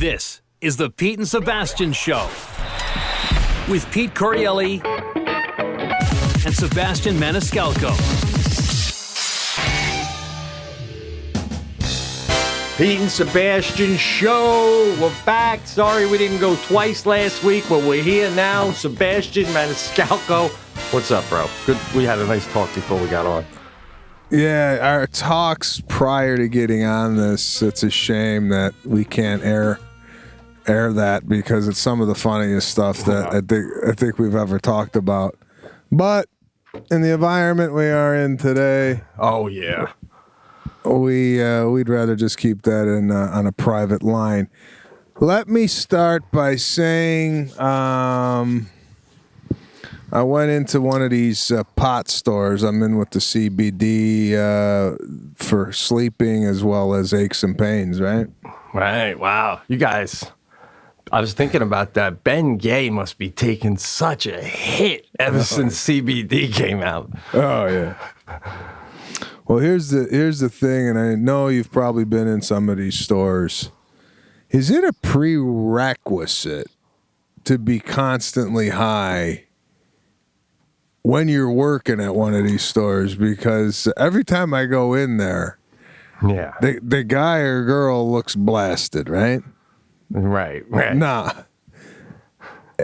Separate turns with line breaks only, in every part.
This is the Pete and Sebastian Show with Pete Corielli and Sebastian Maniscalco.
Pete and Sebastian Show. We're back. Sorry we didn't go twice last week, but we're here now. Sebastian Maniscalco. What's up, bro? Good. We had a nice talk before we got on.
Yeah, our talks prior to getting on this, it's a shame that we can't air that because it's some of the funniest stuff that I think we've ever talked about. But in the environment we are in today,
oh yeah,
we'd rather just keep that in on a private line. Let me start by saying I went into one of these pot stores. I'm in with the CBD for sleeping as well as aches and pains, right?
Right. Wow. You guys, I was thinking about that. Ben Gay must be taking such a hit ever since CBD came out.
Oh, yeah. Well, here's the thing, and I know you've probably been in some of these stores. Is it a prerequisite to be constantly high when you're working at one of these stores? Because every time I go in there,
yeah,
the guy or girl looks blasted, right?
Right.
Nah.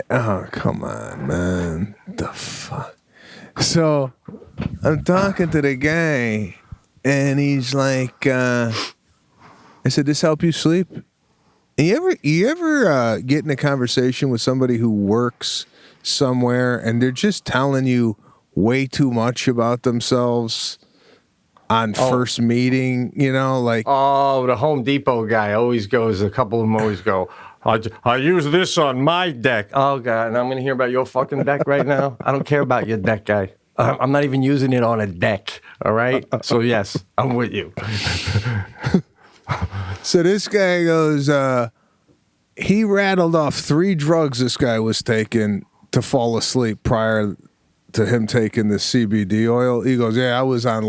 Oh, come on, man. The fuck? So I'm talking to the guy, and he's like, I said, "This help you sleep?" And you ever get in a conversation with somebody who works somewhere and they're just telling you way too much about themselves on first meeting, you know, like,
oh, the Home Depot guy always goes, a couple of them always go, I use this on my deck. Oh God, and I'm going to hear about your fucking deck right now. I don't care about your deck, guy. I'm not even using it on a deck, all right? So yes, I'm with you.
So this guy goes, he rattled off 3 drugs this guy was taking to fall asleep prior to him taking the CBD oil. He goes, yeah, I was on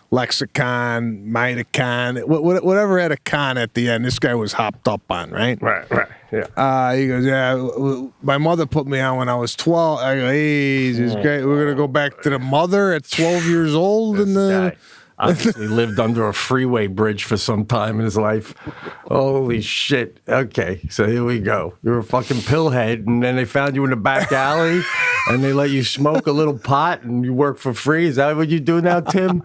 Lexicon, Mitacon, whatever had a con at the end. This guy was hopped up on, right?
Right, yeah.
He goes, yeah, my mother put me on when I was 12. I go, hey, this is great. We're going to go back to the mother at 12 years old. And then
obviously lived under a freeway bridge for some time in his life. Holy shit. Okay, so here we go. You're a fucking pillhead, and then they found you in the back alley, and they let you smoke a little pot, and you work for free. Is that what you do now, Tim?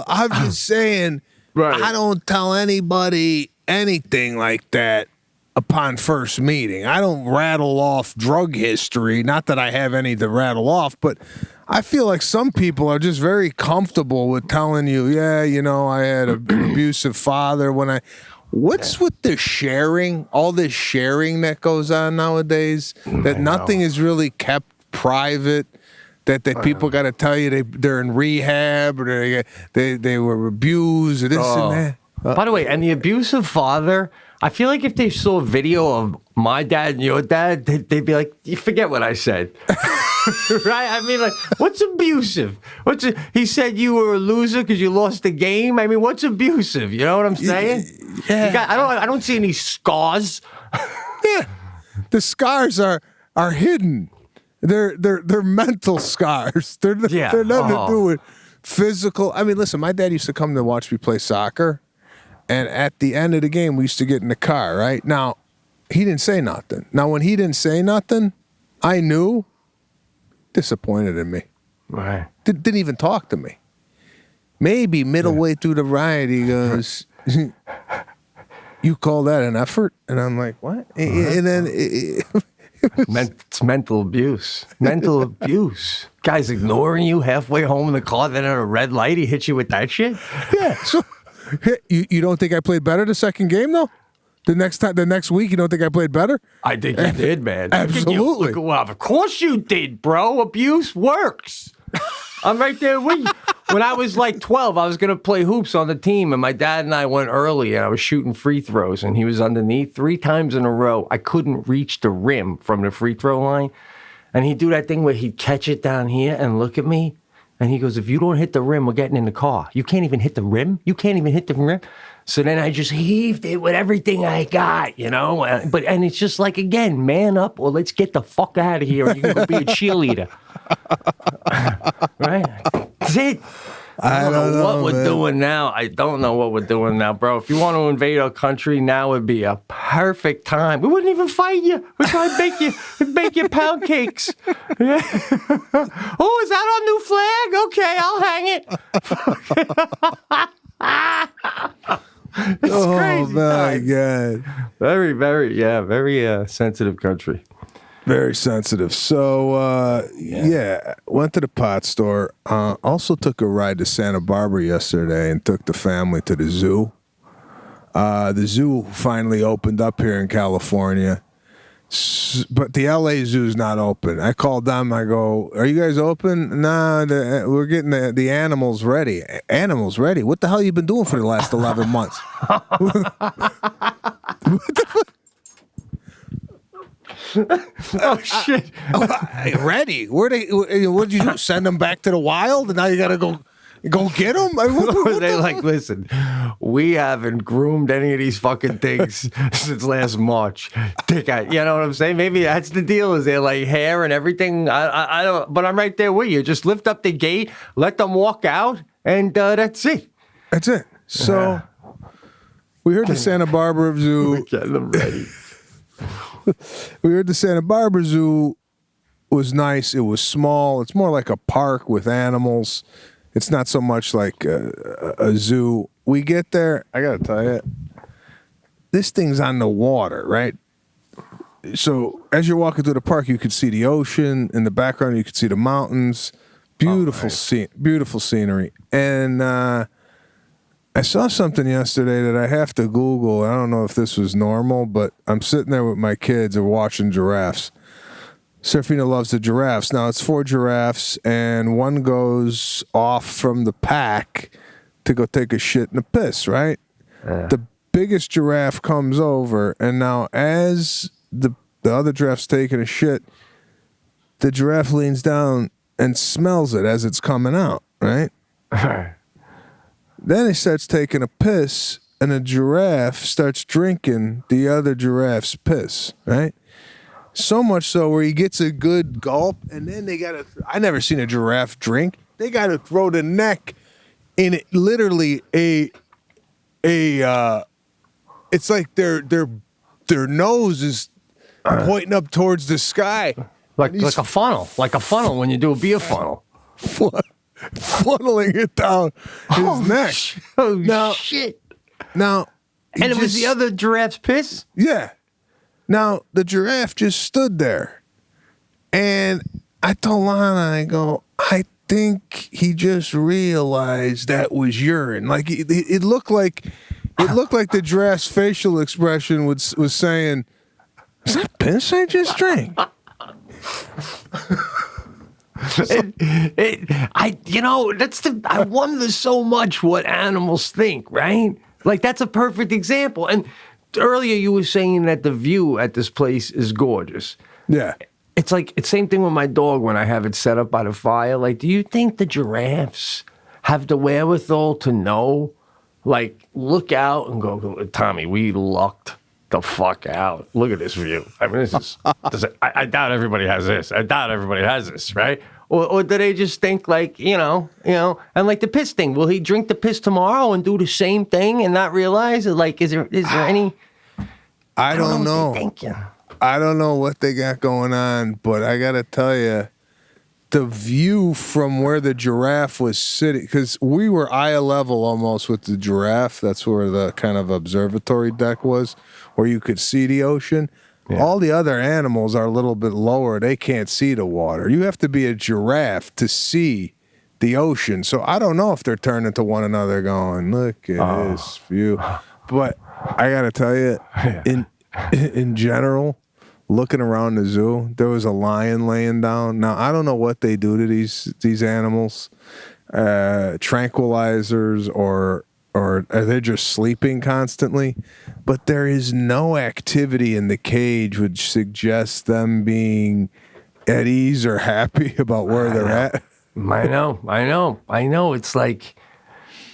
I'm just saying, right. I don't tell anybody anything like that upon first meeting. I don't rattle off drug history. Not that I have any to rattle off, but I feel like some people are just very comfortable with telling you, yeah, you know, I had an abusive father What's with the sharing, all this sharing that goes on nowadays, that nothing is really kept private, that people got to tell you they're in rehab or they were abused or this and that.
By the way, and the abusive father, I feel like if they saw a video of my dad and your dad, they'd be like, you forget what I said. Right? I mean, like, what's abusive? He said you were a loser because you lost the game? I mean, what's abusive? You know what I'm saying?
Yeah.
I don't see any scars.
Yeah. The scars are hidden. They're mental scars. They're nothing to do with physical. I mean, listen, my dad used to come to watch me play soccer. And at the end of the game, we used to get in the car, right? Now, he didn't say nothing. Now, when he didn't say nothing, I knew, disappointed in me.
Right.
Didn't even talk to me. Maybe middle way through the ride, he goes, you call that an effort? And I'm like, what? And then
it's mental abuse. Mental abuse. Guy's ignoring you halfway home in the car, then at a red light, he hits you with that shit?
Yeah, so... You don't think I played better the second game though? The next week, you don't think I played better?
I think you did, man.
Absolutely.
Well, of course you did, bro. Abuse works. I'm right there with you. When I was like 12, I was going to play hoops on the team, and my dad and I went early, and I was shooting free throws, and he was underneath 3 times in a row. I couldn't reach the rim from the free throw line, and he'd do that thing where he'd catch it down here and look at me, And he goes, if you don't hit the rim, we're getting in the car. You can't even hit the rim? You can't even hit the rim? So then I just heaved it with everything I got, you know? And it's just like, again, man up or let's get the fuck out of here. You can go be a cheerleader. Right? That's it. I don't know what we're doing now. I don't know what we're doing now, bro. If you want to invade our country, now would be a perfect time. We wouldn't even fight you. We'd try to bake you pound cakes. Yeah. Oh, is that our new flag? Okay, I'll hang it. It's crazy.
My God.
Very sensitive country.
Very sensitive. So, went to the pot store. Also took a ride to Santa Barbara yesterday and took the family to the zoo. The zoo finally opened up here in California, but the LA zoo's not open. I called them. I go, are you guys open? Nah, we're getting the animals ready. Animals ready? What the hell you been doing for the last 11 months? What the fuck?
Oh shit!
Ready? What did you do? Send them back to the wild, and now you gotta go get them?
They like, listen, we haven't groomed any of these fucking things since last March. You know what I'm saying? Maybe that's the deal. Is they like hair and everything? I don't. But I'm right there with you. Just lift up the gate, let them walk out, and that's it.
That's it. So we heard the Santa Barbara Zoo.
We're getting them ready.
We heard the Santa Barbara Zoo was nice. It was small. It's more like a park with animals. It's not so much like a zoo. We get there. I got to tell you, this thing's on the water, right? So as you're walking through the park, you could see the ocean. In the background, you could see the mountains. Beautiful beautiful scenery. And I saw something yesterday that I have to Google. I don't know if this was normal, but I'm sitting there with my kids and watching giraffes. Serafina loves the giraffes. Now, it's 4 giraffes, and one goes off from the pack to go take a shit and a piss, right? The biggest giraffe comes over, and now as the other giraffe's taking a shit, the giraffe leans down and smells it as it's coming out, right? Then he starts taking a piss, and a giraffe starts drinking the other giraffe's piss, right? So much so where he gets a good gulp, and then they gotta. I never seen a giraffe drink. They gotta throw the neck in it. Literally it's like their nose is pointing up towards the sky,
like a funnel, when you do a beer funnel.
Funneling it down his neck.
Shit.
Now,
and it was the other giraffe's piss?
Yeah. Now, the giraffe just stood there. And I told Lana, I go, I think he just realized that was urine. Like, it looked like the giraffe's facial expression was saying, is that piss I just drank? I wonder so much what animals think, right?
Like, that's a perfect example. And earlier you were saying that the view at this place is gorgeous.
Yeah.
It's like, it's same thing with my dog when I have it set up by the fire. Like, do you think the giraffes have the wherewithal to know, like, look out and go, Tommy, we lucked the fuck out. Look at this view. I mean, I doubt everybody has this. Right? Or do they just think like, you know, and like the piss thing, will he drink the piss tomorrow and do the same thing and not realize it? Like, is there any?
I don't know.
What they're thinking.
I don't know what they got going on, but I got to tell you, the view from where the giraffe was sitting, because we were eye level almost with the giraffe. That's where the kind of observatory deck was, where you could see the ocean. Yeah. All the other animals are a little bit lower. They can't see the water. You have to be a giraffe to see the ocean. So I don't know if they're turning to one another going, look at this view. But I got to tell you, in general, looking around the zoo, there was a lion laying down. Now, I don't know what they do to these animals, tranquilizers or are they just sleeping constantly? But there is no activity in the cage which suggests them being at ease or happy about where they're at.
I know. It's like,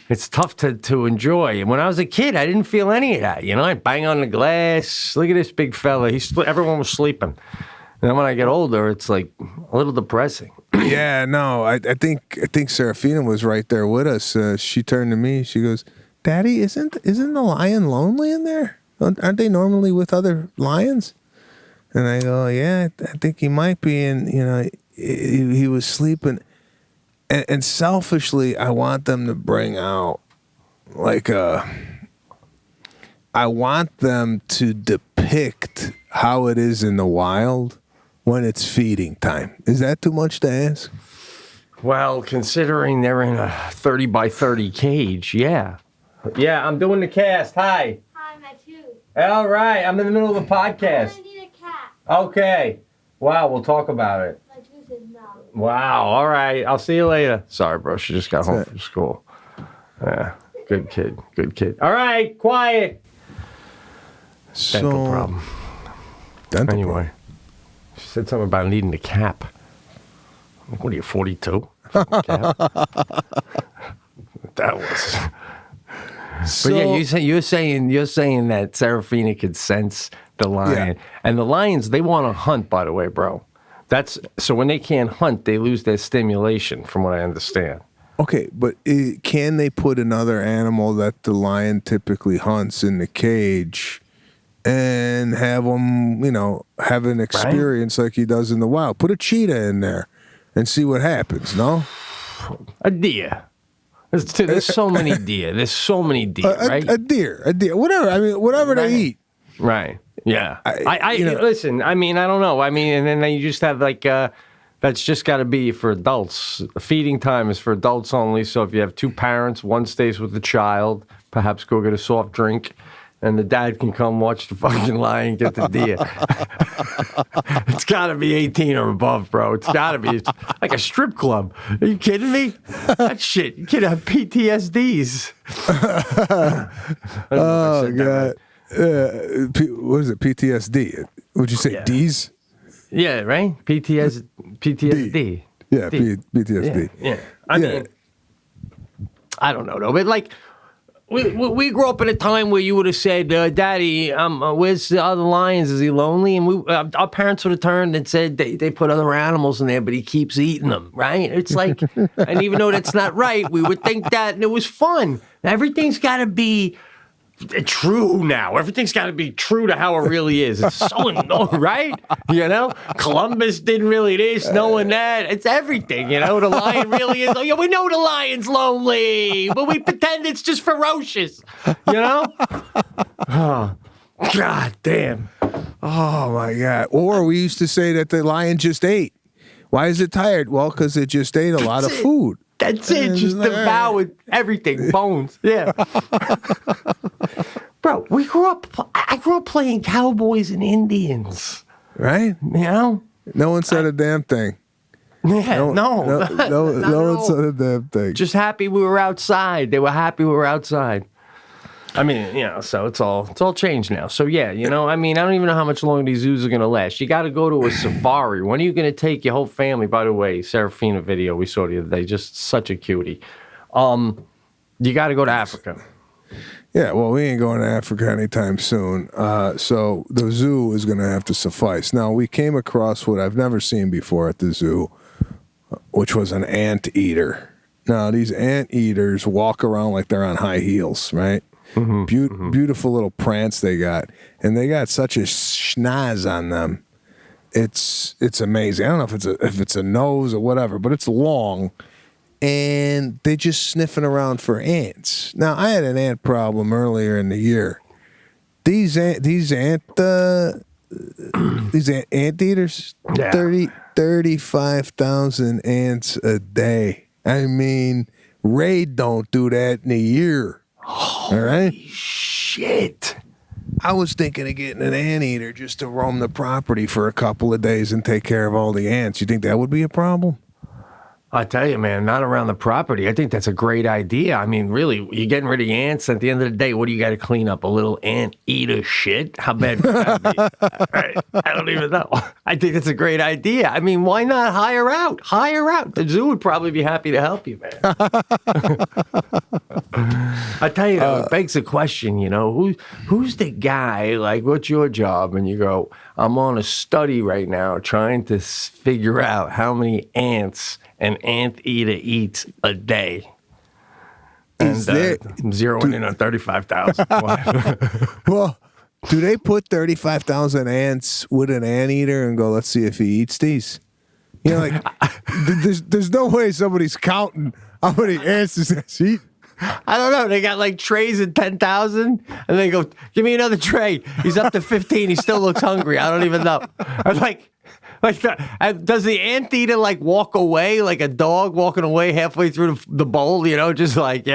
it's tough to enjoy. And when I was a kid, I didn't feel any of that. I'd bang on the glass. Look at this big fella. Everyone was sleeping. And then when I get older, it's like a little depressing.
Yeah, no, I think Serafina was right there with us. She turned to me. She goes, "Daddy, isn't the lion lonely in there? Aren't they normally with other lions?" And I go, "Yeah, I think he might be." And he was sleeping. And selfishly, I want them to bring out I want them to depict how it is in the wild when it's feeding time. Is that too much to ask?
Well, considering they're in a 30 by 30 cage, yeah. Yeah, I'm doing the cast. Hi.
Hi, my too.
All right, I'm in the middle of the podcast.
I need a cat.
Okay. Wow, we'll talk about it.
My too says no.
Wow, all right. I'll see you later. Sorry, bro. She just got home from school. Yeah, good kid. All right, quiet. Dental problem. Anyway, she said something about needing a cap. What are you, 42? Cap? That was. But yeah, you're saying that Serafina could sense the lion, and the lions, they want to hunt. By the way, bro, so when they can't hunt, they lose their stimulation, from what I understand.
Okay, but can they put another animal that the lion typically hunts in the cage and have them, have an experience like he does in the wild? Put a cheetah in there and see what happens. No,
a deer. There's so many deer. There's so many deer, right?
A deer. Whatever. I mean, whatever they eat.
Right. Yeah. Listen. I mean, I don't know. I mean, and then you just have that's just got to be for adults. Feeding time is for adults only. So if you have two parents, one stays with the child, perhaps go get a soft drink, and the dad can come watch the fucking lion get the deer. It's got to be 18 or above, bro. It's got to be. It's like a strip club. Are you kidding me? That shit. You could have PTSDs.
Oh, God. What is it? PTSD? Would you say D's?
Yeah, right? PTSD.
Yeah, PTSD.
Yeah. I mean, I don't know, though. But, like, we grew up in a time where you would have said, Daddy, where's the other lions? Is he lonely? And our parents would have turned and said they put other animals in there, but he keeps eating them, right? It's like, and even though that's not right, we would think that, and it was fun. Everything's got to be true now. Everything's got to be true to how it really is. It's so annoying, right? Columbus didn't really this, knowing that. It's everything, the lion really is. We know the lion's lonely, but we pretend it's just ferocious, Oh, God damn.
Oh, my God. Or we used to say that the lion just ate. Why is it tired? Well, because it just ate a lot of food.
That's it. Just devoured everything. Bones. Yeah. Bro, I grew up playing cowboys and Indians.
Right?
No
one said a damn thing.
Yeah, no
one said a damn thing.
Just happy we were outside. They were happy we were outside. I mean, so it's all changed now. So yeah, I mean, I don't even know how much longer these zoos are gonna last. You got to go to a safari. When are you gonna take your whole family? By the way, Serafina video we saw the other day, just such a cutie. You got to go to Africa.
Yeah, well, we ain't going to Africa anytime soon. So the zoo is gonna have to suffice. Now we came across what I've never seen before at the zoo, which was an anteater. Now these anteaters walk around like they're on high heels, right? Mm-hmm. Beautiful little prance they got, and they got such a schnoz on them. It's amazing. I don't know if it's a nose or whatever, but it's long, and they just sniffing around for ants. Now I had an ant problem earlier in the year. These anteaters, 35,000 ants a day. I mean, Ray don't do that in a year.
All right. Shit.
I was thinking of getting an anteater just to roam the property for a couple of days and take care of all the ants. You think that would be a problem?
I tell you, man, not around the property. I think that's a great idea. I mean, really, you're getting rid of ants. At the end of the day, what do you got to clean up? A little ant eater shit? How bad could that be? Right? I don't even know. I think it's a great idea. I mean, why not hire out? Hire out. The zoo would probably be happy to help you, man. I tell you, though, it begs the question, who's the guy, like, what's your job? And you go, I'm on a study right now trying to figure out how many ants an anteater eats a day. And I'm zeroing in on 35,000.
Well, do they put 35,000 ants with an anteater and go, let's see if he eats these? Like, there's no way somebody's counting how many ants this eating.
I don't know. They got like trays of 10,000, and they go, "Give me another tray." He's up to 15. He still looks hungry. I don't even know. I'm like, does the anteater like walk away like a dog walking away halfway through the bowl? Just like,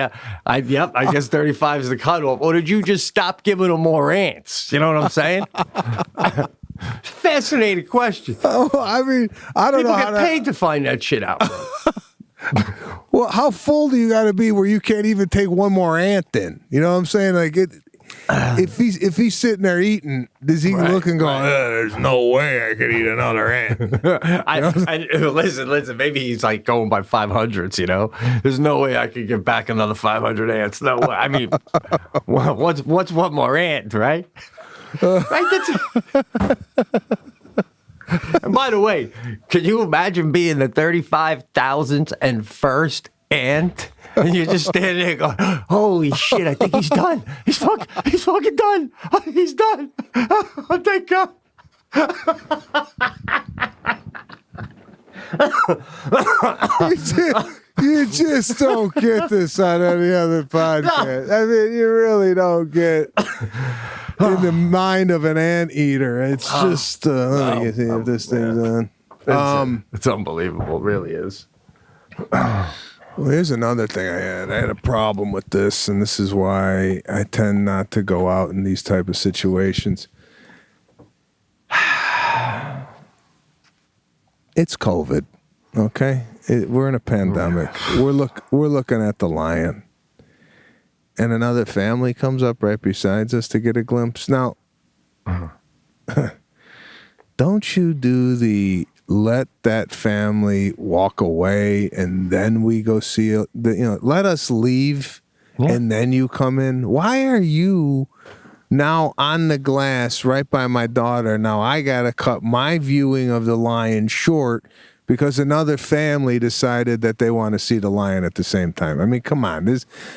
I guess 35 is the cutoff. Or did you just stop giving them more ants? You know what I'm saying? Fascinating question.
Oh, I mean, I don't know.
People get paid to find that shit out.
Well, how full do you got to be where you can't even take one more ant then? You know what I'm saying? Like, if he's sitting there eating, does he look and go, there's no way I could eat another ant?
Listen, maybe he's like going by 500s, There's no way I could get back another 500 ants. No way. I mean, what's one more ant, right? Right? And by the way, can you imagine being the 35,000th and first ant? And you're just standing there going, holy shit, I think he's done. He's fucking done. He's done. Oh, thank God.
You just don't get this on any other podcast. I mean, you really don't get in the mind of an anteater. It's just, let me see if this thing's on.
It's unbelievable. It really is.
Well, here's another thing I had. I had a problem with this, and this is why I tend not to go out in these type of situations. It's COVID, okay? We're in a pandemic. We're looking at the lion, and another family comes up right beside us to get a glimpse. Now, don't you do the let that family walk away and then we go see it? Let us leave and then you come in. Why are you now on the glass right by my daughter? Now I gotta cut my viewing of the lion short because another family decided that they want to see the lion at the same time. I mean, come on.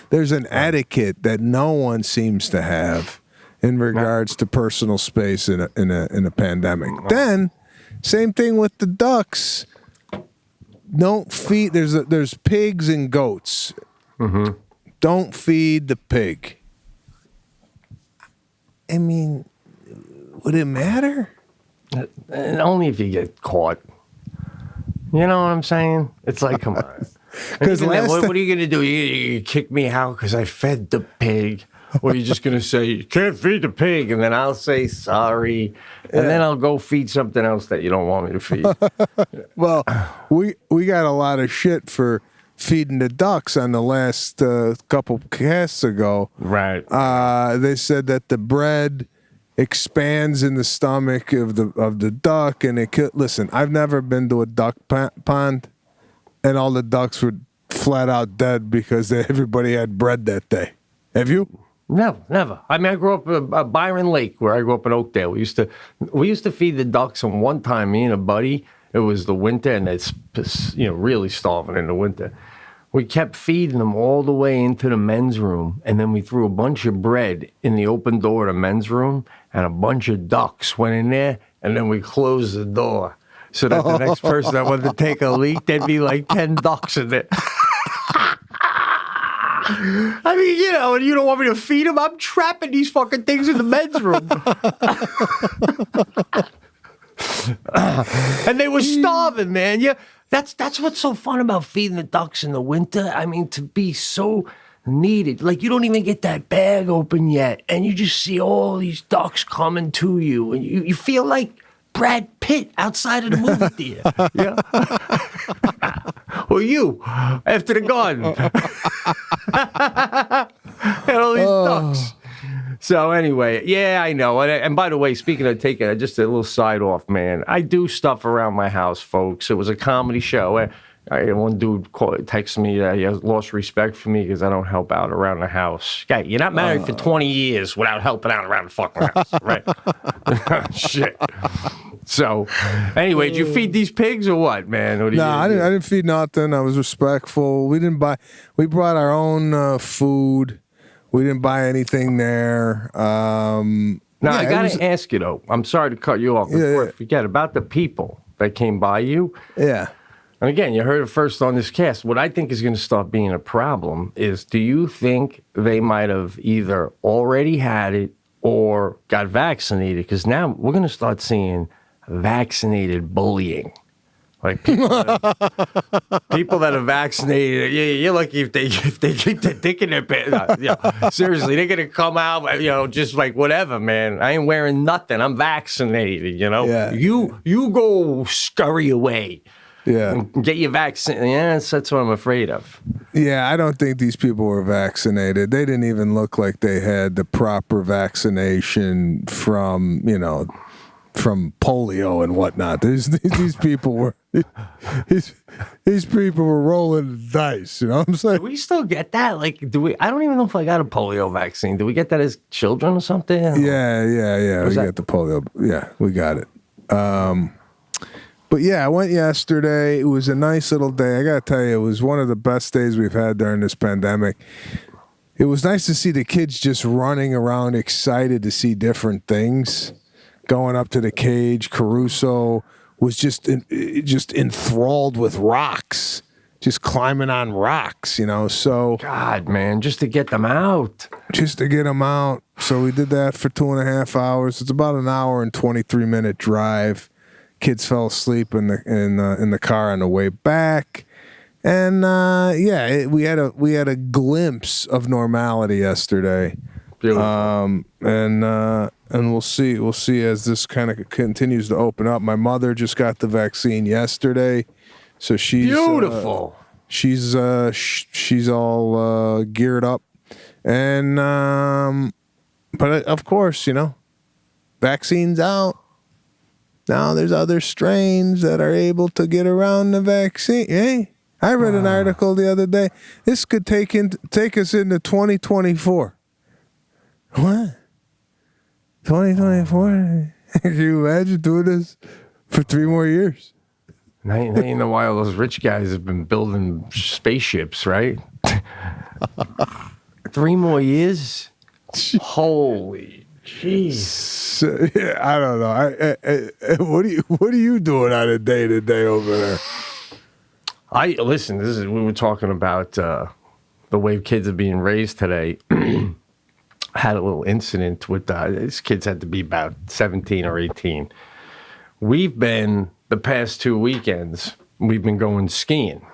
There's an etiquette that no one seems to have in regards to personal space in a pandemic. Then, same thing with the ducks. Don't feed. There's pigs and goats. Mm-hmm. Don't feed the pig. I mean, would it matter?
And only if you get caught. You know what I'm saying? It's like, come on. Because what are you going to do? You kick me out because I fed the pig? Or you're just going to say, you can't feed the pig, and then I'll say sorry, and then I'll go feed something else that you don't want me to feed.
Well, we got a lot of shit for feeding the ducks on the last couple casts ago.
Right.
They said that the bread expands in the stomach of the duck, and it could. Listen, I've never been to a duck pond, and all the ducks were flat out dead because everybody had bread that day. Have you?
Never. I mean, I grew up at Byron Lake, where I grew up in Oakdale. We used to feed the ducks, and one time, me and a buddy, it was the winter, and it's really starving in the winter. We kept feeding them all the way into the men's room, and then we threw a bunch of bread in the open door of the men's room, and a bunch of ducks went in there, and then we closed the door so that the next person that wanted to take a leak, there'd be like 10 ducks in there. I mean, and you don't want me to feed them? I'm trapping these fucking things in the men's room. And they were starving, man. Yeah, that's what's so fun about feeding the ducks in the winter. I mean, to be so needed. Like, you don't even get that bag open yet, and you just see all these ducks coming to you, and you feel like Brad Pitt outside of the movie theater. Yeah. Or you, after the garden. And all these ducks. So anyway, yeah, I know. And by the way, speaking of taking just a little side off, man, I do stuff around my house, folks. It was a comedy show. One dude texted me that he has lost respect for me because I don't help out around the house. Guy, you're not married for 20 years without helping out around the fucking house, right? Shit. So, anyway, did you feed these pigs or what, man? What
I didn't feed nothing. I was respectful. We brought our own food. We didn't buy anything there. I got to
ask you, though. I'm sorry to cut you off. Before I forget about the people that came by you.
Yeah.
And again, you heard it first on this cast. What I think is going to start being a problem is, do you think they might have either already had it or got vaccinated? Because now we're going to start seeing vaccinated bullying. Like people that are vaccinated, you're lucky if they get the dick in their pants. Seriously, they're gonna come out, just like whatever, man. I ain't wearing nothing. I'm vaccinated.
Yeah.
You go scurry away.
Yeah.
And get your vaccine. Yeah, that's what I'm afraid of.
Yeah, I don't think these people were vaccinated. They didn't even look like they had the proper vaccination from polio and whatnot. These people were these people were rolling the dice. You know what I'm saying?
Do we still get that? Like, I don't even know if I got a polio vaccine. Do we get that as children or something?
Yeah. We got the polio. Yeah, we got it. But yeah, I went yesterday. It was a nice little day. I got to tell you, it was one of the best days we've had during this pandemic. It was nice to see the kids just running around excited to see different things. Going up to the cage, Caruso was just enthralled with rocks, just climbing on rocks, so.
God, man, just to get them out.
So we did that for 2.5 hours. It's about an hour and 23-minute drive. Kids fell asleep in the car on the way back. And we had a glimpse of normality yesterday.
Beautiful.
And we'll see as this kind of continues to open up. My mother just got the vaccine yesterday, so she's
beautiful.
She's all geared up, and but of course, vaccines out. Now there's other strains that are able to get around the vaccine. Hey, I read an article the other day. This could take us into 2024. What? 2024? Can you imagine doing this for 3 more years?
Now you know why all those rich guys have been building spaceships, right? 3 more years? Holy jeez.
Yeah, I don't know. What are you doing on a day-to-day over there?
Listen, we were talking about the way kids are being raised today. Had a little incident with these kids had to be about 17 or 18. We've been, the past 2 weekends, we've been going skiing.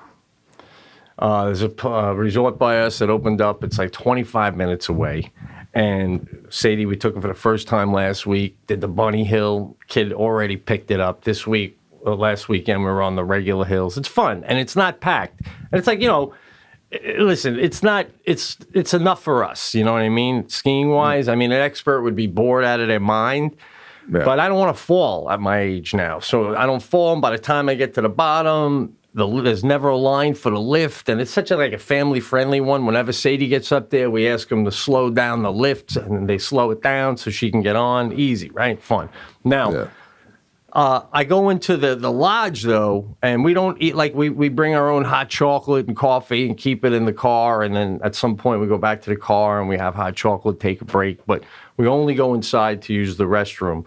There's a resort by us that opened up. It's like 25 minutes away. And Sadie, we took her for the first time last week, did the bunny hill. Kid already picked it up this week. Last weekend, we were on the regular hills. It's fun, and it's not packed. And it's like, listen, it's enough for us. You know what I mean? Skiing wise, I mean, an expert would be bored out of their mind. Yeah. But I don't want to fall at my age now. So I don't fall. And by the time I get to the bottom, there's never a line for the lift. And it's such a family-friendly one. Whenever Sadie gets up there, we ask them to slow down the lift. And they slow it down so she can get on. Easy, right? Fun. Now, yeah. I go into the lodge, though, and we don't eat, we bring our own hot chocolate and coffee and keep it in the car. And then at some point, we go back to the car and we have hot chocolate, take a break. But we only go inside to use the restroom.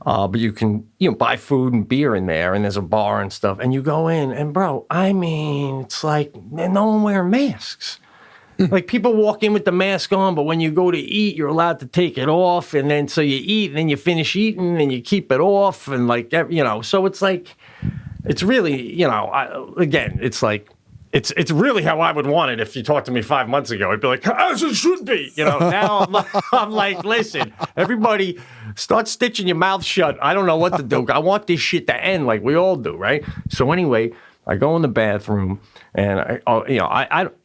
But you can, buy food and beer in there, and there's a bar and stuff. And you go in, and bro, I mean, it's like no one wearing masks. Like people walk in with the mask on, but when you go to eat, you're allowed to take it off. And then so you eat, and then you finish eating, and you keep it off. And so it's like, it's really, again, it's It's really how I would want it if you talked to me 5 months ago. I'd be like, as it should be. Now I'm like, listen, everybody start stitching your mouth shut. I don't know what to do. I want this shit to end like we all do, right? So anyway, I go in the bathroom and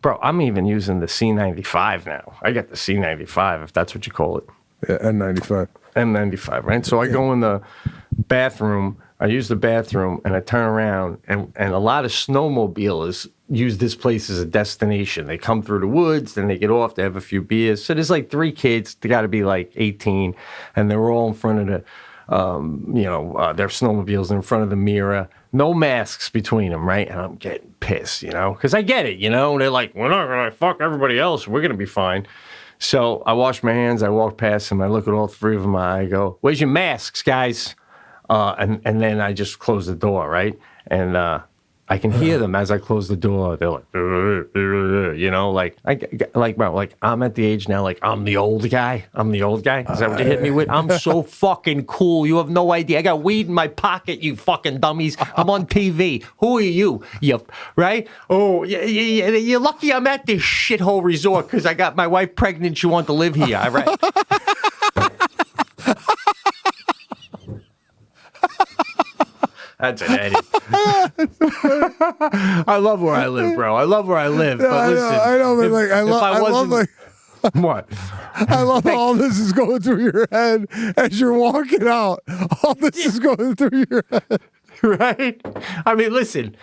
bro, I'm even using the C95 now. I got the C95, if that's what you call it.
Yeah, N95.
N95, right? So I go in the bathroom. I use the bathroom and I turn around and a lot of snowmobilers use this place as a destination. They come through the woods, then they get off, they have a few beers. So there's like 3 kids, they got to be like 18, and they're all in front of the, their snowmobiles in front of the mirror. No masks between them, right? And I'm getting pissed, because I get it, They're like, we're not going to fuck everybody else. We're going to be fine. So I wash my hands, I walk past them, I look at all 3 of them, I go, where's your masks, guys? And then I just close the door, right? And I can hear them as I close the door. They're like, bro, I'm at the age now, like, I'm the old guy. Is that what you hit me with? I'm so fucking cool. You have no idea. I got weed in my pocket, you fucking dummies. I'm on TV. Who are you? Right? Oh, you're lucky I'm at this shithole resort because I got my wife pregnant. She wants to live here, all right? That's an edit. I love where I live, bro. I love where I live.
Yeah,
but listen,
I love
what?
I love how all this is going through your head as you're walking out. All this is going through your head.
Right? I mean, listen,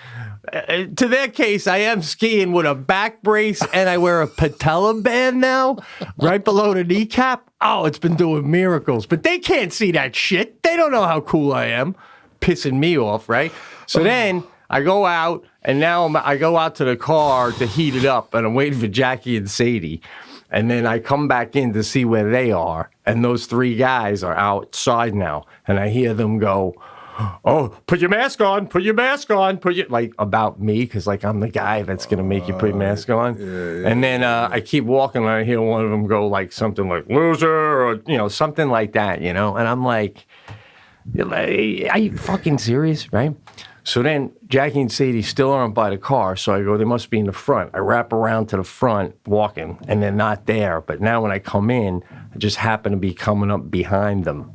to their case, I am skiing with a back brace and I wear a patella band now, right below the kneecap. Oh, it's been doing miracles. But they can't see that shit. They don't know how cool I am. Pissing me off, right? So then I go out, and now I go out to the car to heat it up, and I'm waiting for Jackie and Sadie. And then I come back in to see where they are, and those 3 guys are outside now, and I hear them go, oh, put your mask on, like about me, because like I'm the guy that's going to make you put your mask on. And then I keep walking, and I hear one of them go like something like, loser, or, something like that, and I'm like, are you fucking serious, right? So then Jackie and Sadie still aren't by the car, so I go, they must be in the front. I wrap around to the front, walking, and they're not there. But now when I come in, I just happen to be coming up behind them,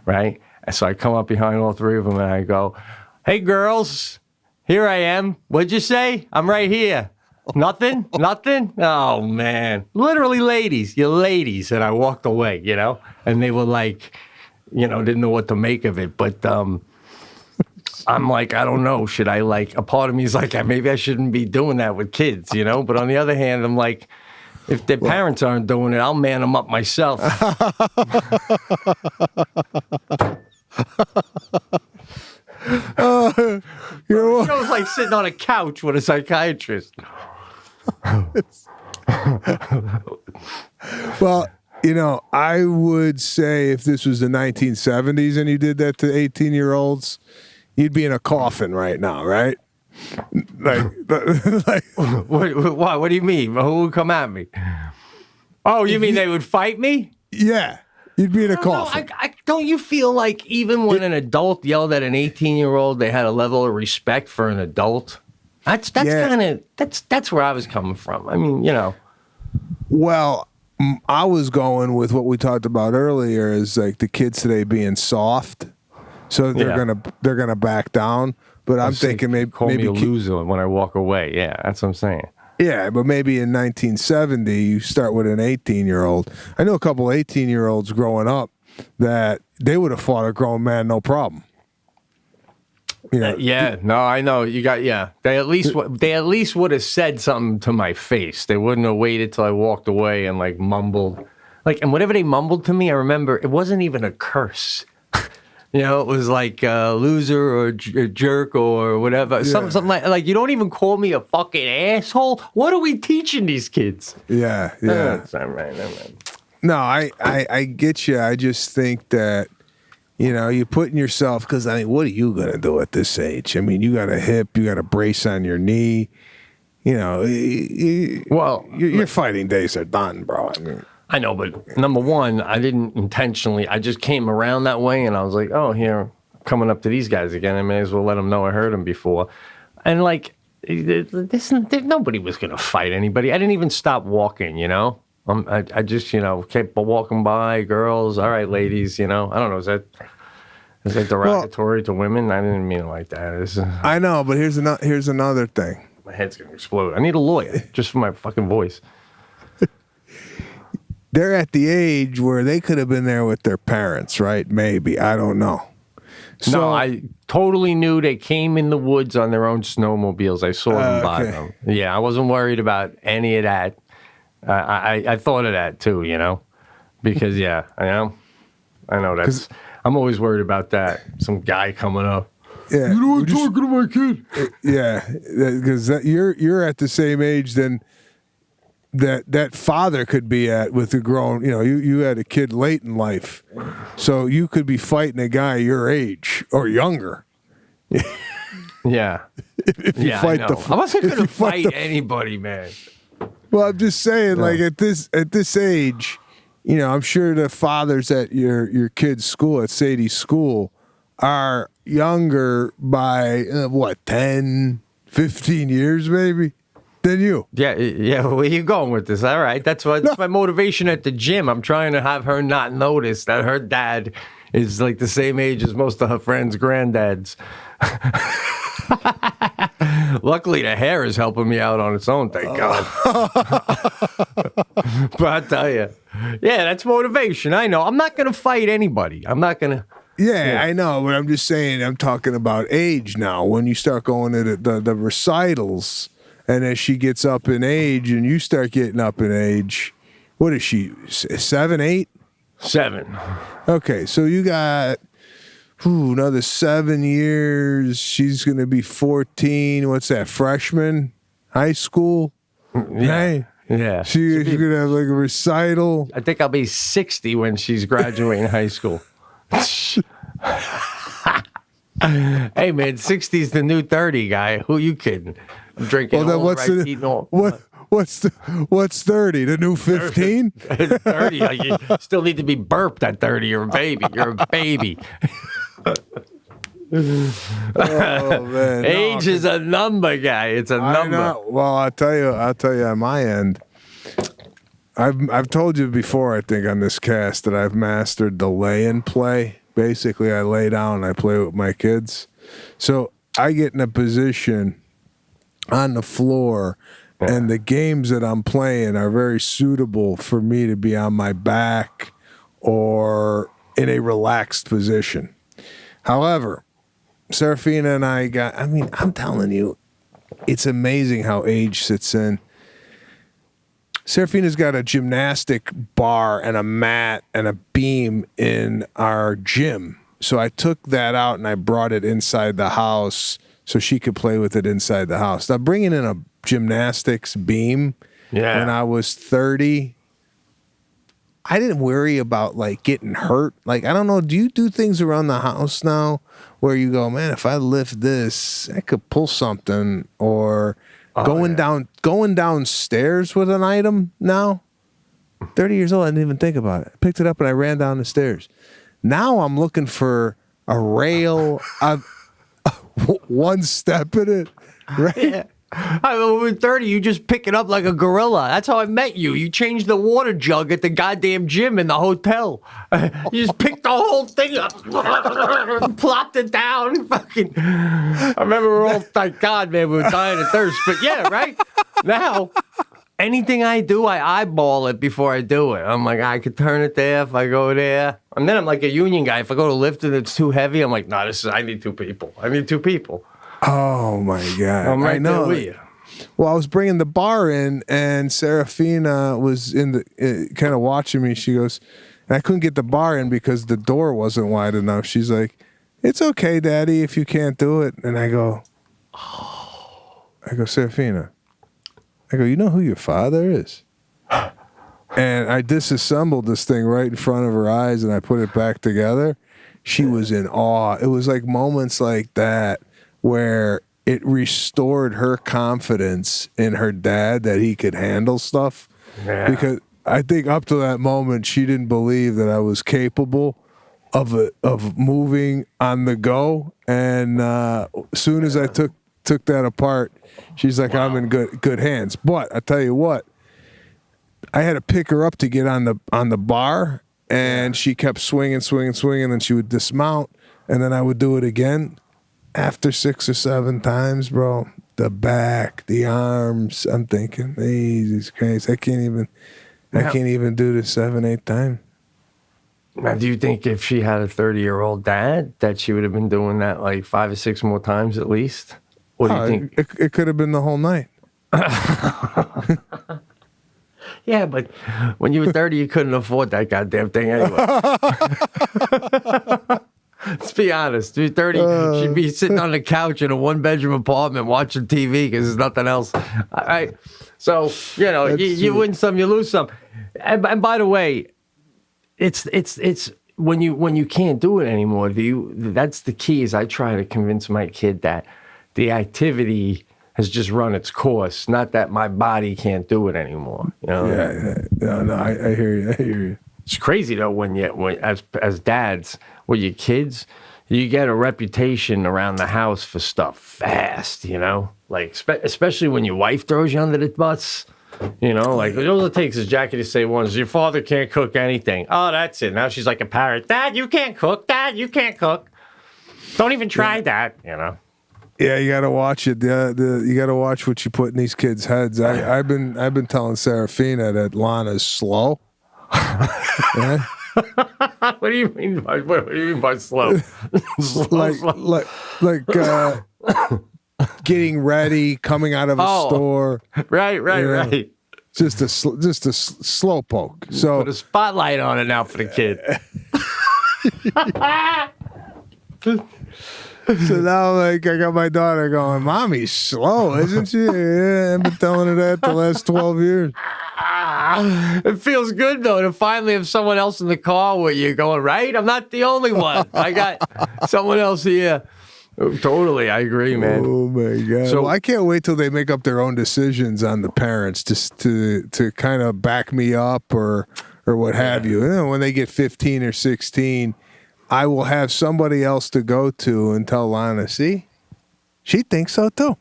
right? And so I come up behind all 3 of them, and I go, hey, girls, here I am. What'd you say? I'm right here. Nothing? Oh, man. Literally ladies. You're ladies. And I walked away, and they were like, didn't know what to make of it. But I'm like, I don't know. Should I a part of me is like, maybe I shouldn't be doing that with kids, But on the other hand, I'm like, if their parents aren't doing it, I'll man them up myself. It was like sitting on a couch with a psychiatrist.
Well, I would say if this was the 1970s and you did that to 18-year-olds, you'd be in a coffin right now, right?
What do you mean? Who would come at me? Oh, you mean they would fight me?
Yeah, you'd be in a coffin.
Don't you feel like even when an adult yelled at an 18-year-old, they had a level of respect for an adult? That's where I was coming from. I mean,
Well, I was going with what we talked about earlier, is like the kids today being soft, so they're gonna back down. But I'm thinking maybe
me a loser when I walk away. Yeah, that's what I'm saying.
Yeah, but maybe in 1970 you start with an 18-year-old. I know a couple 18-year-olds growing up that they would have fought a grown man no problem.
No, I know you got. Yeah, they at least would have said something to my face. They wouldn't have waited till I walked away and like mumbled, and whatever they mumbled to me, I remember it wasn't even a curse. It was like loser or jerk or whatever. Yeah. Something like you don't even call me a fucking asshole. What are we teaching these kids?
Yeah.
That's not right.
No, I get you. I just think that. You're putting yourself, because what are you going to do at this age? I mean, you got a hip, you got a brace on your knee. Your fighting days are done, bro.
I know, but number one, I didn't intentionally. I just came around that way, and I was like, oh, here, coming up to these guys again. I may as well let them know I heard them before. And nobody was going to fight anybody. I didn't even stop walking, you know? I just, kept walking by, girls. All right, ladies, I don't know. Is that derogatory to women? I didn't mean it like that.
I know, but here's another thing.
My head's going to explode. I need a lawyer just for my fucking voice.
They're at the age where they could have been there with their parents, right? Maybe. I don't know. So,
no, I totally knew they came in the woods on their own snowmobiles. I saw them by them. Yeah, I wasn't worried about any of that. I thought of that too, because I know that's. I'm always worried about that. Some guy coming up.
Yeah,
you know, I'm talking to my kid.
Yeah, because you're at the same age then that father could be at with a grown. You had a kid late in life, so you could be fighting a guy your age or younger.
Yeah,
if you fight
I wasn't going to fight anybody, man.
Well, I'm just saying, like at this age, I'm sure the fathers at your kid's school, at Sadie's school, are younger by 10, 15 years maybe than you.
Yeah. Where you going with this? All right, that's my motivation at the gym. I'm trying to have her not notice that her dad is like the same age as most of her friends' granddads. Luckily, the hair is helping me out on its own, thank God. But I tell you, that's motivation. I know. I'm not going to fight anybody. I'm not going to.
Yeah, I know, but I'm just saying, I'm talking about age now. When you start going to the recitals, and as she gets up in age, and you start getting up in age, what is she, 7, 8?
7.
Okay, so you got another 7 years. She's going to be 14. What's that, freshman? High school?
Yeah.
Right?
Yeah.
She's going to have like a recital.
I think I'll be 60 when she's graduating high school. Hey, man, 60's the new 30, guy. Who you kidding? I'm drinking eating all.
What's 30? The new 15?
30. You still need to be burped at 30. You're a baby.
Oh man!
Age is a number, guy. It's a number.
Well, I'll tell you on my end. I've told you before, I think, on this cast that I've mastered the lay-in play. Basically, I lay down and I play with my kids. So I get in a position on the floor, and the games that I'm playing are very suitable for me to be on my back or in a relaxed position. However, Serafina and I'm telling you, it's amazing how age sits in. Serafina's got a gymnastic bar and a mat and a beam in our gym. So I took that out and I brought it inside the house so she could play with it inside the house. Now, bringing in a gymnastics beam when I was 30, I didn't worry about like getting hurt. Like, I don't know, do you do things around the house now where you go, man, if I lift this, I could pull something, or going downstairs with an item now? 30 years old, I didn't even think about it. I picked it up and I ran down the stairs. Now I'm looking for a rail, one step in it, right?
Yeah. I mean, when 30, you just pick it up like a gorilla. That's how I met you. You changed the water jug at the goddamn gym in the hotel. You just picked the whole thing up, plopped it down. Fucking. I remember we were all, thank God, man, we were dying of thirst. But yeah, right? Now, anything I do, I eyeball it before I do it. I'm like, I could turn it there if I go there. And then I'm like a union guy. If I go to lift and it's too heavy, I'm like, nah, I need 2 people. I need 2 people.
Oh my God!
I'm right there with you.
Well, I was bringing the bar in, and Serafina was in the kind of watching me. She goes, and I couldn't get the bar in because the door wasn't wide enough. She's like, "It's okay, Daddy, if you can't do it." And I go, Serafina. I go, you know who your father is? And I disassembled this thing right in front of her eyes, and I put it back together. She was in awe. It was like moments like that where it restored her confidence in her dad that he could handle stuff. Yeah. Because I think up to that moment, she didn't believe that I was capable of moving on the go. And as soon as I took took that apart. She's like, I'm in good hands. But I tell you what, I had to pick her up to get on the bar, and she kept swinging, and she would dismount, and then I would do it again. After 6 or 7 times, bro, the back, the arms, I'm thinking, Jesus Christ, I can't even do this 7, 8 times.
Now, do you think if she had a 30-year-old dad that she would have been doing that like 5 or 6 more times at least? What do you think?
It could have been the whole night.
Yeah, but when you were 30, you couldn't afford that goddamn thing anyway. Let's be honest. You're 30, she'd be sitting on the couch in a 1-bedroom apartment watching TV because there's nothing else. All right. So, you win some, you lose some. And by the way, it's when you can't do it anymore, that's the key is I try to convince my kid that the activity has just run its course, not that my body can't do it anymore.
Yeah. No, I hear you.
It's crazy though when as dads with your kids, you get a reputation around the house for stuff fast, like especially when your wife throws you under the bus. Like all it takes is Jackie to say once, your father can't cook anything. Oh, that's it. Now she's like a parrot. Dad, you can't cook. Dad, you can't cook. Don't even try that,
Yeah, you got to watch it. You got to watch what you put in these kids' heads. I've been telling Serafina that Lana's slow. Yeah?
What do you mean by slow?
like getting ready, coming out of a store.
Right.
Just a slow poke. So
put a spotlight on it now for the kid.
So now, I got my daughter going, Mommy's slow, isn't she? Yeah, I've been telling her that the last 12 years.
It feels good, though, to finally have someone else in the car with you going, right? I'm not the only one. I got someone else here. Totally, I agree, man.
Oh, my God. So I can't wait till they make up their own decisions on the parents just to kind of back me up or what have you. And then when they get 15 or 16, I will have somebody else to go to and tell Lana, see, she thinks so too.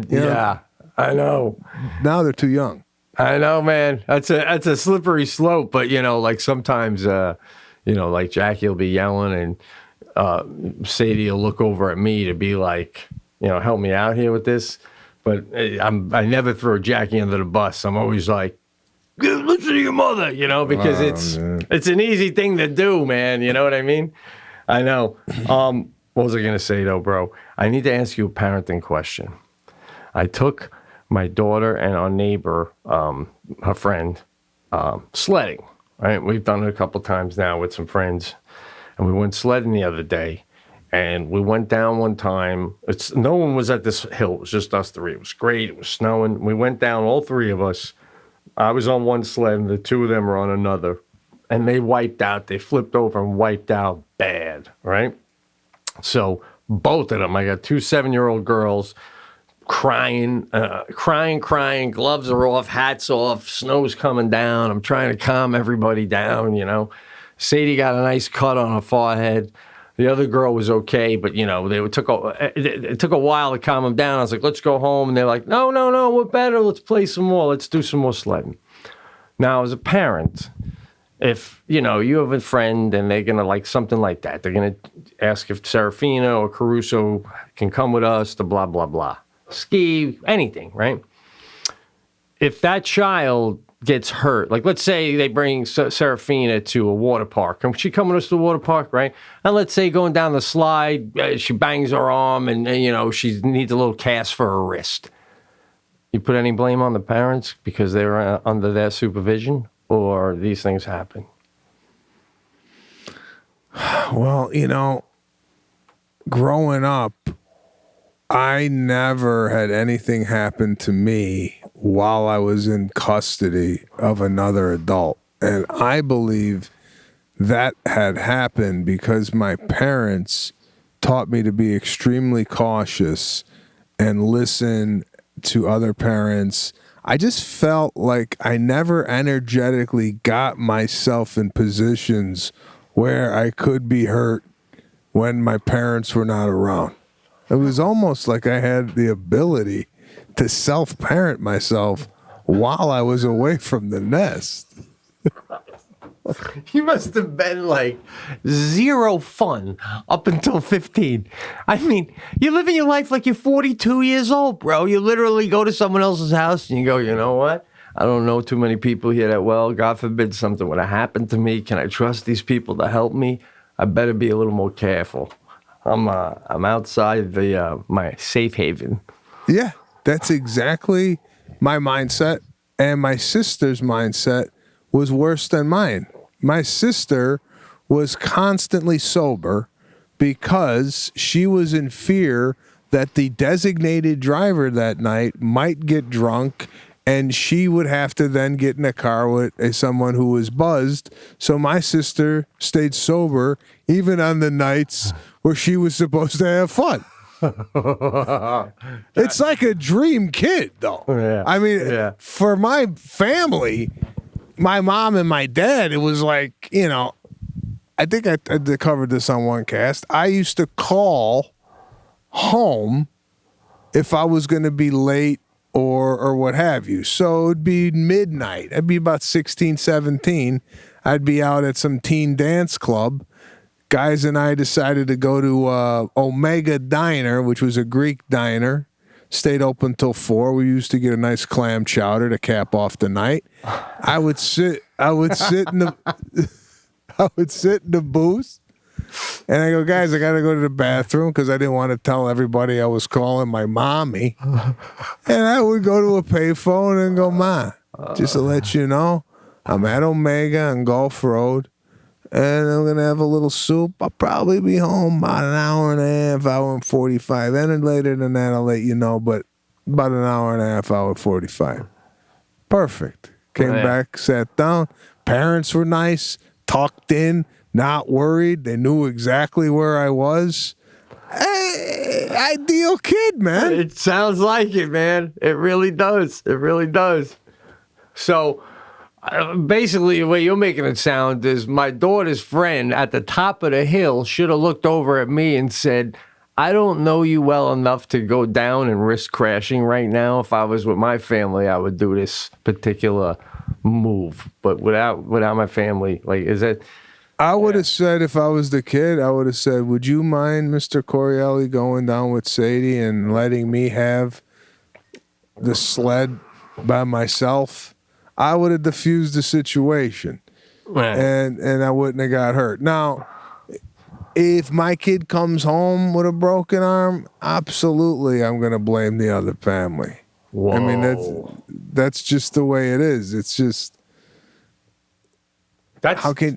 Yeah, I know.
Now they're too young.
I know, man. That's a slippery slope. But like sometimes, like Jackie will be yelling, and Sadie will look over at me to be like, help me out here with this. But I never throw Jackie under the bus. I'm always like, listen to your mother, because it's an easy thing to do, man. You know what I mean? I know. What was I going to say, though, bro? I need to ask you a parenting question. I took my daughter and our neighbor, her friend, sledding. Right? We've done it a couple times now with some friends. And we went sledding the other day. And we went down one time. No one was at this hill. It was just us three. It was great. It was snowing. We went down, all three of us. I was on one sled, and the two of them were on another. And they wiped out. They flipped over and wiped out bad, right? So both of them, I got 2 7-year-old girls crying. Gloves are off, hats off, snow's coming down. I'm trying to calm everybody down, Sadie got a nice cut on her forehead. The other girl was okay, but it took a while to calm them down. I was like, let's go home. And they're like, no, we're better. Let's play some more. Let's do some more sledding. Now, as a parent, if, you have a friend and they're going to like something like that, they're going to ask if Serafina or Caruso can come with us to blah, blah, blah. Ski, anything, right? If that child gets hurt, like let's say they bring Serafina to a water park. Can she come with us to the water park, right? And let's say going down the slide, she bangs her arm and she needs a little cast for her wrist. You put any blame on the parents because they're under their supervision, or these things happen?
Well, growing up, I never had anything happen to me while I was in custody of another adult. And I believe that had happened because my parents taught me to be extremely cautious and listen to other parents. I just felt like I never energetically got myself in positions where I could be hurt when my parents were not around. It was almost like I had the ability to self-parent myself while I was away from the nest.
You must have been like zero fun up until 15. I mean, you're living your life like you're 42 years old, bro. You literally go to someone else's house and you go, you know what? I don't know too many people here that well. God forbid something would have happened to me. Can I trust these people to help me? I better be a little more careful. I'm outside my safe haven.
Yeah, that's exactly my mindset. And my sister's mindset was worse than mine. My sister was constantly sober because she was in fear that the designated driver that night might get drunk and she would have to then get in a car with someone who was buzzed. So my sister stayed sober even on the nights where she was supposed to have fun. It's like a dream kid, though.
Yeah.
I mean, for my family, my mom and my dad, it was like, you know, I think I covered this on one cast. I used to call home if I was going to be late or what have you. So it'd be midnight. I'd be about 16, 17. I'd be out at some teen dance club. Guys and I decided to go to Omega Diner, which was a Greek diner. Stayed open till 4. We used to get a nice clam chowder to cap off the night. I would sit in the booth, and I go, guys, I got to go to the bathroom because I didn't want to tell everybody I was calling my mommy. And I would go to a payphone and go, Ma, just to let you know, I'm at Omega on Gulf Road, and I'm going to have a little soup. I'll probably be home about an hour and a half, hour and 45. And later than that, I'll let you know, but about an hour and a half, hour 45. Perfect. Came back, sat down. Parents were nice, tucked in, not worried. They knew exactly where I was. Hey, ideal kid, man.
It sounds like it, man. It really does. It really does. So basically, the way you're making it sound is my daughter's friend at the top of the hill should have looked over at me and said, I don't know you well enough to go down and risk crashing right now. If I was with my family, I would do this particular move. But without my family, like, is it?
I would have said, if I was the kid, I would have said, would you mind, Mr. Corielli, going down with Sadie and letting me have the sled by myself? I would have diffused the situation, and I wouldn't have got hurt. Now, if my kid comes home with a broken arm, absolutely, I'm going to blame the other family. Whoa. I mean, that's just the way it is. It's just how can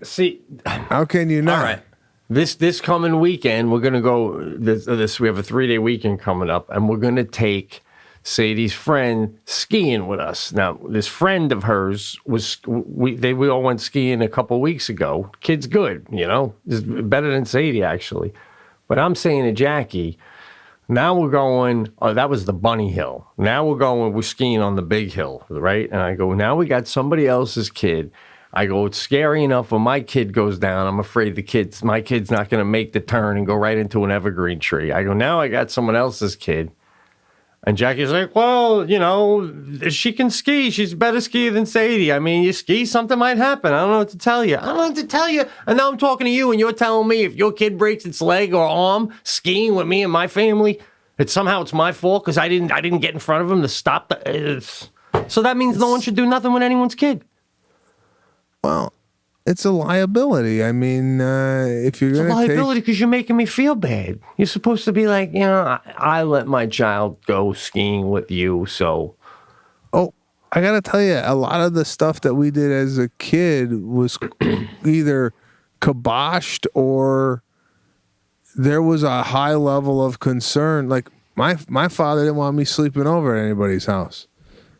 you not?
All right. This coming weekend, we're going to go. We have a 3-day weekend coming up, and we're going to take Sadie's friend skiing with us. Now, this friend of hers we all went skiing a couple weeks ago. Kid's good, you know, it's better than Sadie actually. But I'm saying to Jackie, now we're going. Oh, that was the bunny hill. Now we're skiing on the big hill, right? And I go, now we got somebody else's kid. I go, it's scary enough when my kid goes down. I'm afraid my kid's not going to make the turn and go right into an evergreen tree. I go, now I got someone else's kid. And Jackie's like, well, you know, she can ski. She's a better skier than Sadie. I mean, you ski, something might happen. I don't know what to tell you. I don't know what to tell you. And now I'm talking to you, and you're telling me if your kid breaks its leg or arm skiing with me and my family, it's my fault because I didn't get in front of him to stop so that means no one should do nothing with anyone's kid.
Well, it's a liability. I mean, if you're going to
take... It's a liability because you're making me feel bad. You're supposed to be like, you know, I let my child go skiing with you, so...
Oh, I got to tell you, a lot of the stuff that we did as a kid was either kiboshed or there was a high level of concern. Like, my father didn't want me sleeping over at anybody's house.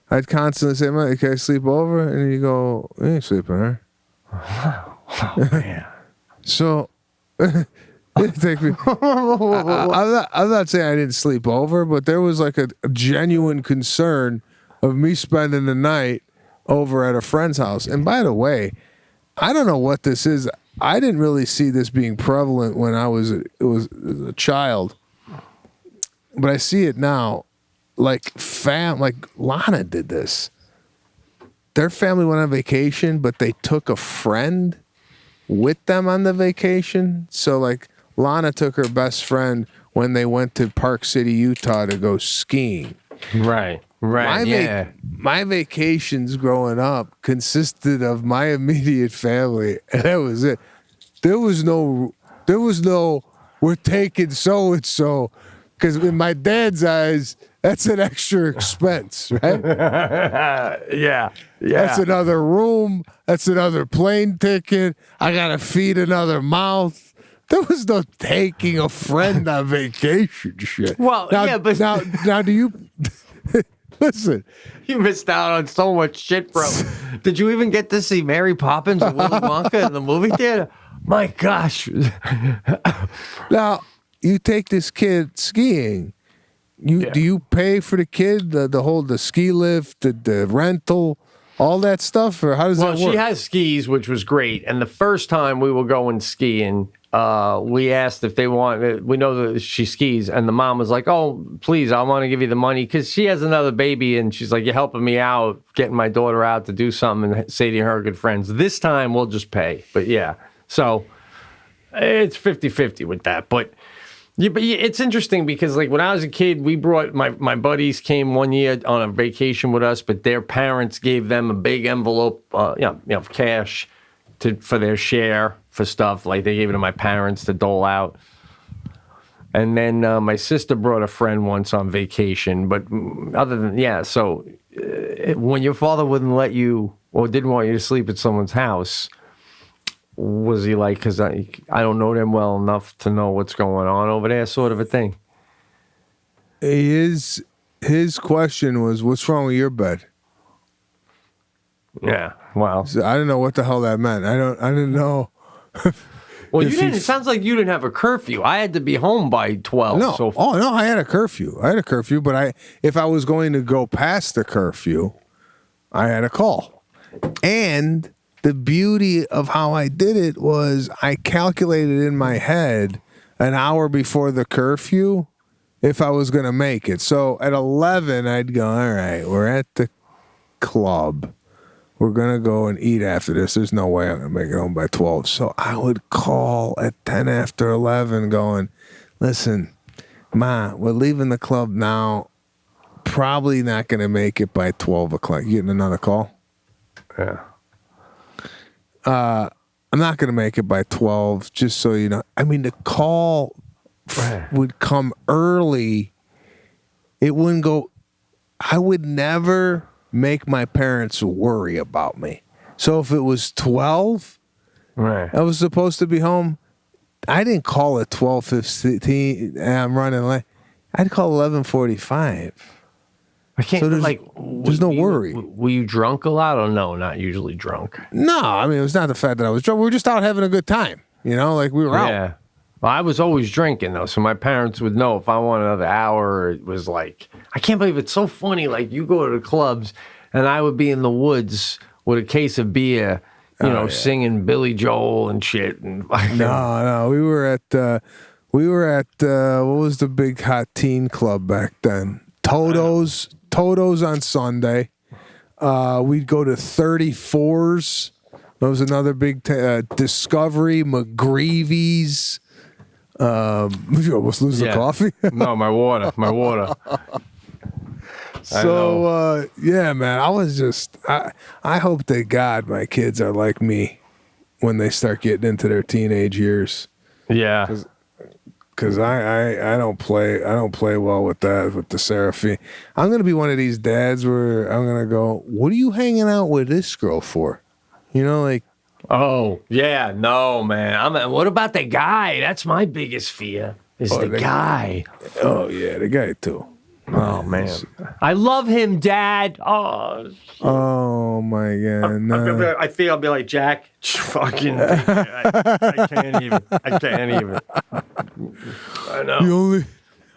I'd constantly say, can I sleep over? And he'd go, you ain't sleeping there.
Oh, man.
So, take me. I'm not saying I didn't sleep over, but there was like a genuine concern of me spending the night over at a friend's house. And by the way, I don't know what this is. I didn't really see this being prevalent when I was a child. but I see it now. Like Lana did this. Their family went on vacation, but they took a friend with them on the vacation. So like Lana took her best friend when they went to Park City, Utah to go skiing.
Right.
My vacations growing up consisted of my immediate family, and that was it. There was no we're taking so and so, because in my dad's eyes, that's an extra expense, right?
Yeah.
That's another room. That's another plane ticket. I gotta feed another mouth. There was no taking a friend on vacation shit.
Well,
now,
but
now do you listen?
You missed out on so much shit, bro. Did you even get to see Mary Poppins and Willy Wonka in the movie theater? My gosh.
Now, you take this kid skiing. Do you pay for the kid, the ski lift, the rental, all that stuff, or how does that work?
Well, she has skis, which was great. And the first time we were going skiing, we asked if they want. We know that she skis, and the mom was like, "Oh, please, I want to give you the money," because she has another baby, and she's like, "You're helping me out, getting my daughter out to do something," and Sadie and her good friends. This time, we'll just pay. But yeah, so it's 50-50 with that. But it's interesting because, like, when I was a kid, we brought my buddies came one year on a vacation with us, but their parents gave them a big envelope, of cash for their share for stuff. Like, they gave it to my parents to dole out. And then my sister brought a friend once on vacation, but other than so when your father wouldn't let you or didn't want you to sleep at someone's house, was he like, because I don't know them well enough to know what's going on over there, sort of a thing?
His question was, what's wrong with your bed?
Yeah, well.
So I didn't know what the hell that meant. I didn't know.
Well, you didn't. It sounds like you didn't have a curfew. I had to be home by 12.
No.
So.
Oh, no, I had a curfew. But if I was going to go past the curfew, I had a call. And the beauty of how I did it was I calculated in my head an hour before the curfew if I was going to make it. So at 11, I'd go, all right, we're at the club. We're going to go and eat after this. There's no way I'm going to make it home by 12. So I would call at 10 after 11 going, listen, Ma, we're leaving the club now. Probably not going to make it by 12 o'clock. You getting another call?
Yeah.
I'm not going to make it by 12, just so you know. I mean, the call would come early. It wouldn't go. I would never make my parents worry about me. So if it was 12, I was supposed to be home. I didn't call at 12:15. I'm running late. I'd call 11:45.
I can't.
So there's no worry.
Were you drunk a lot or no? Not usually drunk.
No, I mean, it was not the fact that I was drunk. We were just out having a good time. You know, like we were out.
Yeah. Well, I was always drinking though, so my parents would know if I want another hour. It was like, I can't believe it's so funny. Like, you go to the clubs, and I would be in the woods with a case of beer, singing Billy Joel and shit. And
no, we were at what was the big hot teen club back then? Toto's on Sunday. We'd go to 34s. That was another big Discovery, McGreevy's. You almost lose the coffee.
No, my water.
So man, I was just I hope to God my kids are like me when they start getting into their teenage years.
Yeah.
Because I don't play well with that, with the Seraphine. I'm gonna be one of these dads where I'm gonna go, what are you hanging out with this girl for? You know, like,
oh yeah, no man. What about the guy? That's my biggest fear. Is the guy.
Oh yeah, the guy too.
Oh man, I love him, Dad.
Oh my God! No.
I think I'll be like, Jack. Fucking, I can't even. I know.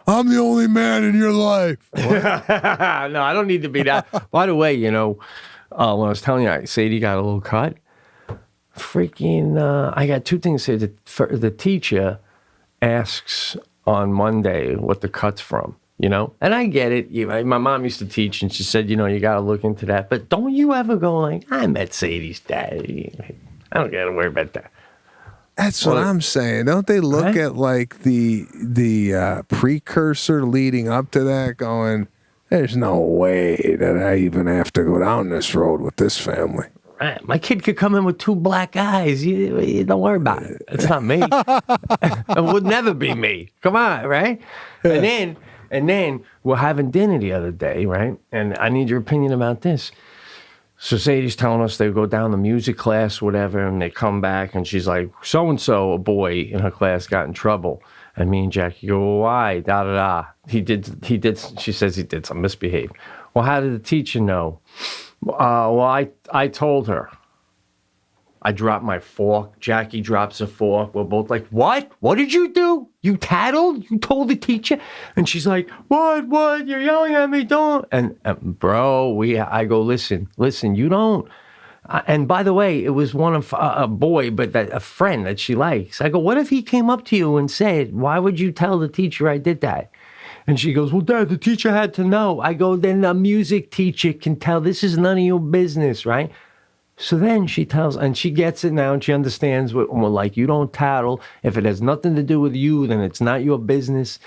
I'm the only man in your life.
No, I don't need to be that. By the way, when I was telling you, Sadie got a little cut. Freaking, I got two things here. The teacher asks on Monday what the cut's from. you know? And I get it. My mom used to teach, and she said, you know, you got to look into that. But don't you ever go like, I met Sadie's dad. I don't got to worry about that.
That's what I'm saying. Don't they look at like the precursor leading up to that going, there's no way that I even have to go down this road with this family.
Right. My kid could come in with 2 black eyes. You don't worry about it. It's not me. It would never be me. Come on, right? And then we're having dinner the other day, right? And I need your opinion about this. So Sadie's telling us they go down to music class, whatever, and they come back, and she's like, so-and-so, a boy in her class, got in trouble. And me and Jackie go, well, why? Da-da-da. He did, she says he did some misbehavior. Well, how did the teacher know? Well, I told her. I dropped my fork. Jackie drops a fork. We're both like, what? What did you do? You tattled? You told the teacher? And she's like, what? You're yelling at me, don't. And bro, I go, listen, you don't. And by the way, it was one of a boy, but a friend that she likes. I go, what if he came up to you and said, why would you tell the teacher I did that? And she goes, well, Dad, the teacher had to know. I go, then a music teacher can tell. This is none of your business, right? So then she tells, and she gets it now, and she understands what we're like. You don't tattle. If it has nothing to do with you, then it's not your business.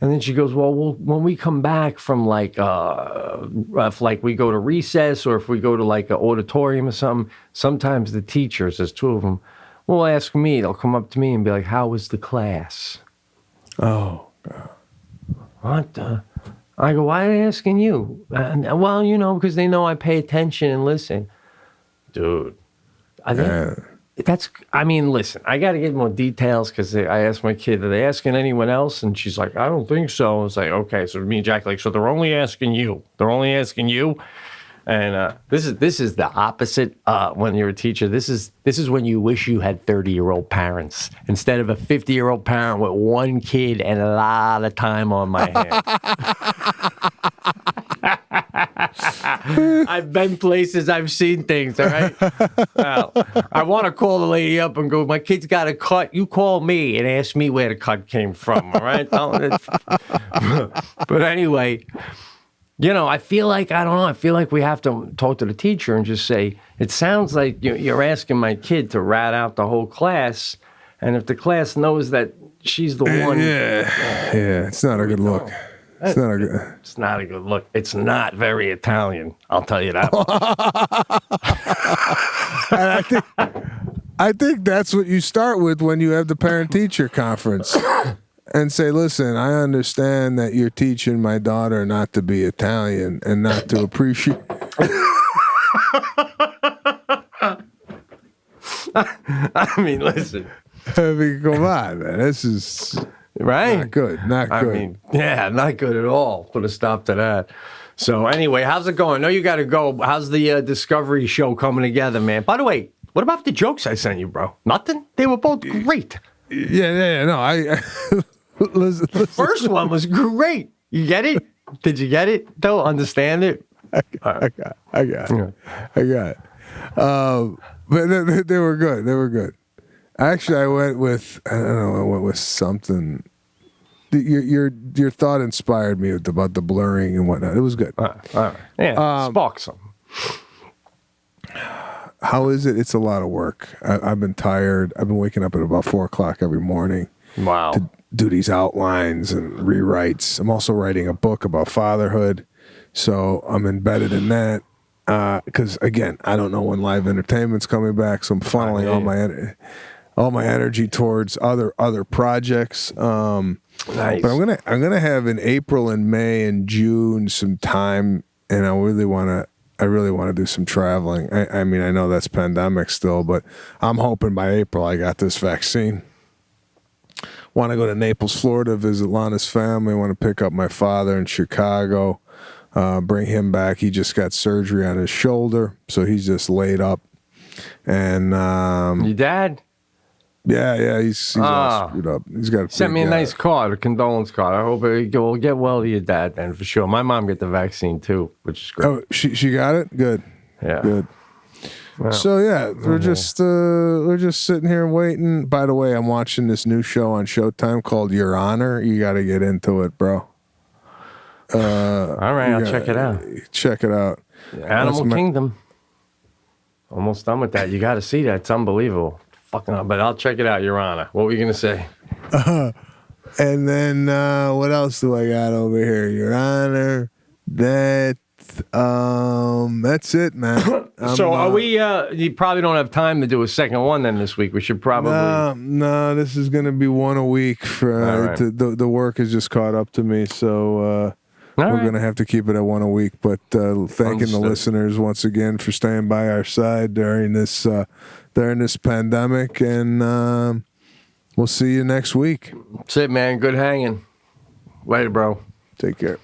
And then she goes, well, when we come back from if we go to recess or if we go to like an auditorium or something, sometimes the teachers, there's 2 of them, will ask me. They'll come up to me and be like, how was the class?
Oh,
What the? I go, why are they asking you? And, well, you know, because they know I pay attention and listen. Dude, I think listen, I got to get more details because I asked my kid, are they asking anyone else? And she's like, I don't think so. I was like, okay. So me and Jack, like, so they're only asking you. They're only asking you. And this is the opposite when you're a teacher. This is when you wish you had 30-year-old parents instead of a 50-year-old parent with 1 kid and a lot of time on my hands. I've been places, I've seen things, all right? Now, I want to call the lady up and go, my kid's got a cut. You call me and ask me where the cut came from, all right? But anyway, you know, I feel like we have to talk to the teacher and just say, it sounds like you're asking my kid to rat out the whole class. And if the class knows that she's the one.
Yeah, it's not a good look. It's not a good
look. It's not very Italian. I'll tell you that.
And I think that's what you start with when you have the parent-teacher conference. And say, listen, I understand that you're teaching my daughter not to be Italian and not to appreciate.
I mean, listen.
Come on, man. This is
right.
Not good. Not good.
Not good at all. Put a stop to that. So anyway, how's it going? I know you got to go. How's the Discovery show coming together, man? By the way, what about the jokes I sent you, bro? Nothing? They were both great.
Yeah. No, listen.
The first one was great. You get it? Did you get it? Don't understand it?
I got it. But they were good. They were good. Actually, I went with something. Your thought inspired me about the blurring and whatnot. It was good.
All right. Yeah, spark some.
How is it? It's a lot of work. I've been tired. I've been waking up at about 4:00 every morning.
Wow.
To do these outlines and rewrites. I'm also writing a book about fatherhood, so I'm embedded in that. Because again, I don't know when live entertainment's coming back, so I'm funneling all my energy towards other projects.
Nice.
But I'm gonna have in April and May and June some time, and I really want to do some traveling. I mean, I know that's pandemic still, but I'm hoping by April I got this vaccine. Want to go to Naples, Florida, visit Lana's family. Want to pick up my father in Chicago, bring him back. He just got surgery on his shoulder, so he's just laid up. And
your dad?
Yeah, he's all screwed up. He's got
sent me a nice card, a condolence card. I hope it will get well to your dad then for sure. My mom got the vaccine too, which is great.
Oh, she got it? Good.
Yeah.
Good. Well, so yeah, we're just sitting here waiting. By the way, I'm watching this new show on Showtime called Your Honor. You got to get into it, bro.
All right, I'll check it out.
Check it out.
Animal Kingdom. Almost done with that. You got to see that. It's unbelievable. Fucking, but I'll check it out, Your Honor. What were you going to say?
And then what else do I got over here, Your Honor? That's it, man.
So are we? You probably don't have time to do a second one then this week. We should probably.
No, this is going to be one a week. For the work has just caught up to me, so we're going to have to keep it at one a week. But thanking the listeners once again for staying by our side during this pandemic, and we'll see you next week.
That's it, man. Good hanging. Later, bro.
Take care.